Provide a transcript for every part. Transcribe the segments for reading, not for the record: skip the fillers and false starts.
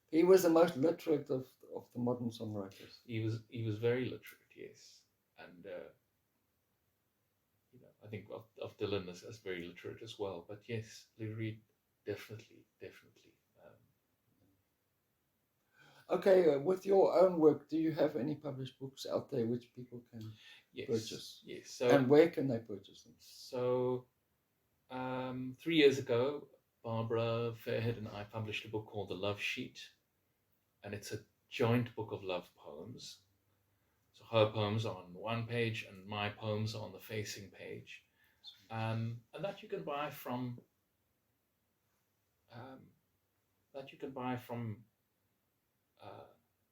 he was the most literate of the modern songwriters. He was very literate, yes, and I think of Dylan as very literate as well. But yes, Lou Reed definitely. Okay, with your own work, do you have any published books out there which people can purchase? Yes. So, and where can they purchase them? So, 3 years ago, Barbara Fairhead and I published a book called The Love Sheet, and it's a joint book of love poems. So her poems are on one page, and my poems are on the facing page, and that you can buy from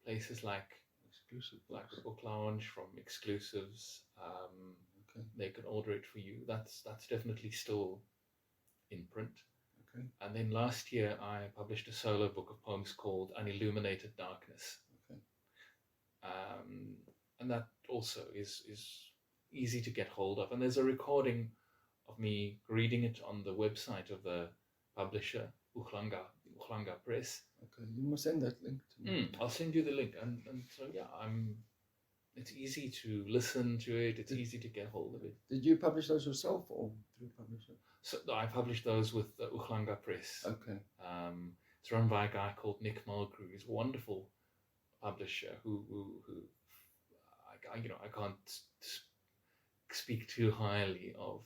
places like Book Lounge, from Exclusives. Okay. They can order it for you. That's definitely still in print. Okay. And then last year I published a solo book of poems called Unilluminated Darkness. Okay. And that also is easy to get hold of. And there's a recording of me reading it on the website of the publisher, Uhlanga Press. Okay, you must send that link to me. I'll send you the link. And so, yeah, it's easy to listen to it. It's easy to get hold of it. Did you publish those yourself or through a publisher? So I published those with Uhlanga Press. Okay. It's run by a guy called Nick Mulgrew. He's a wonderful publisher who I can't speak too highly of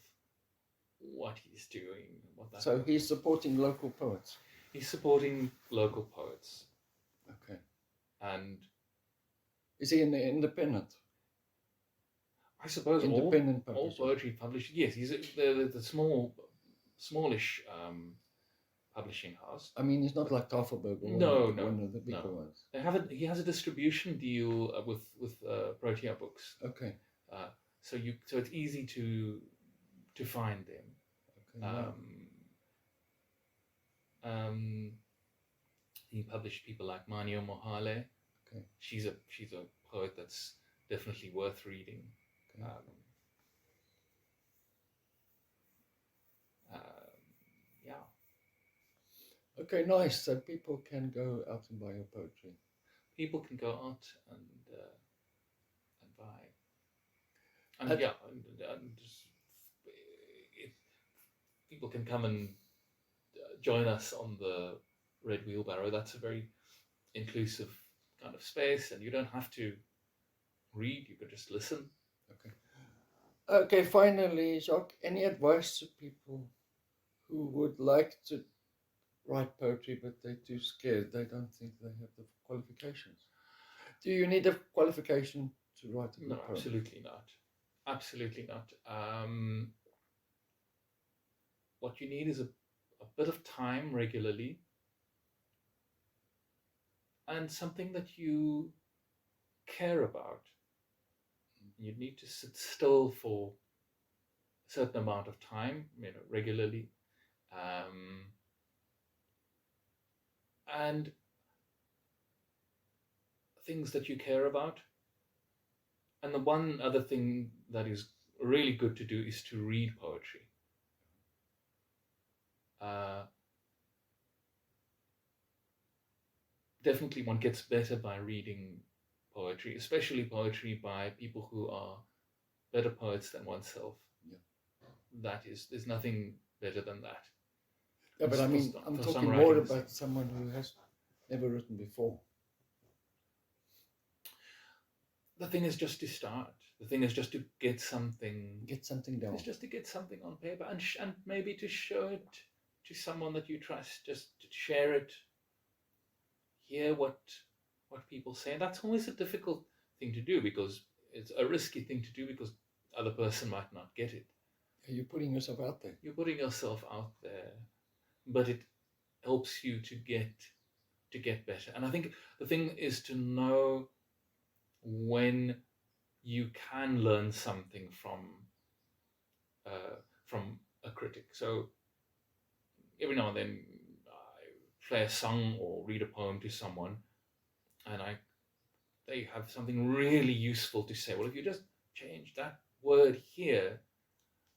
what he's doing. So he's supporting local poets. He's supporting local poets. Okay. And is he independent? I suppose independent all poetry publishing. Yes, he's the smallish publishing house. I mean, he's not like Tafelberg or one of the bigger ones. He has a distribution deal with Protea Books. Okay. So it's easy to find them. Okay. He published people like Manio Mohale. Okay. She's a poet that's definitely worth reading. Okay. Yeah. Okay, nice. So people can go out and buy your poetry. People can go out and buy. And people can come and join us on the Red Wheelbarrow. That's a very inclusive kind of space, and you don't have to read. You could just listen. Okay. Okay. Finally, Jacques, any advice to people who would like to write poetry but they're too scared? They don't think they have the qualifications. Do you need a qualification to write a poem? No, absolutely not. Absolutely not. What you need is a bit of time regularly, and something that you care about. You need to sit still for a certain amount of time, regularly, and things that you care about. And the one other thing that is really good to do is to read poetry. Definitely one gets better by reading poetry, especially poetry by people who are better poets than oneself. Yeah. There's nothing better than that. Yeah, but I mean, I'm talking more about someone who has never written before. The thing is just to start. The thing is just to get something down. It's just to get something on paper and maybe to show it to someone that you trust. Just to share it. Hear what people say. And that's always a difficult thing to do, because it's a risky thing to do, because the other person might not get it. You're putting yourself out there. You're putting yourself out there, but it helps you to get better. And I think the thing is to know when you can learn something from a critic. So every now and then I play a song or read a poem to someone, and they have something really useful to say. Well, if you just change that word here,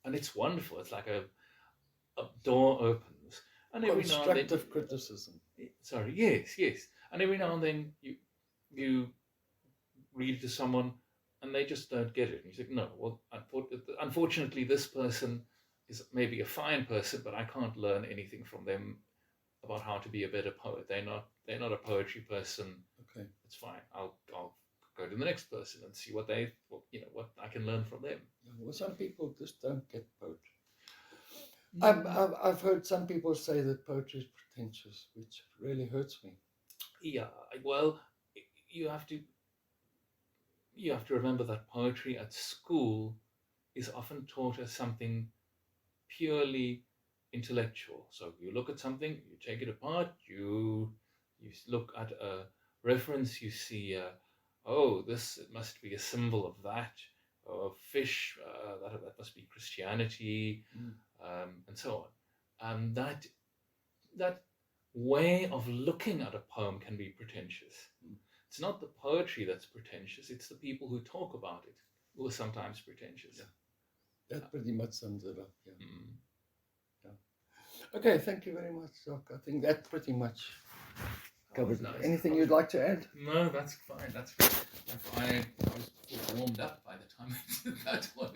and it's wonderful. It's like a door opens. And every now and then, constructive criticism. Sorry, yes. And every now and then you read it to someone and they just don't get it. And you think, no, well, unfortunately, this person is maybe a fine person, but I can't learn anything from them about how to be a better poet. They're not a poetry person. Okay. It's fine. I'll go to the next person and see what what I can learn from them. Yeah, well, some people just don't get poetry. Mm, I've heard some people say that poetry is pretentious, which really hurts me. yeah, well, you have to you have to remember that poetry at school is often taught as something purely intellectual. So you look at something, you take it apart, you look at a reference, you see, oh, this it must be a symbol of that, or fish, that must be Christianity, Mm. and so on. That way of looking at a poem can be pretentious. Mm. It's not the poetry that's pretentious; it's the people who talk about it who are sometimes pretentious. Yeah. That pretty much sums it up. Yeah. Mm. Okay, thank you very much, Jacques. I think that pretty much covers it. Nice. Anything you'd like to add? No, that's fine. That's fine. I was warmed up by the time I did that one.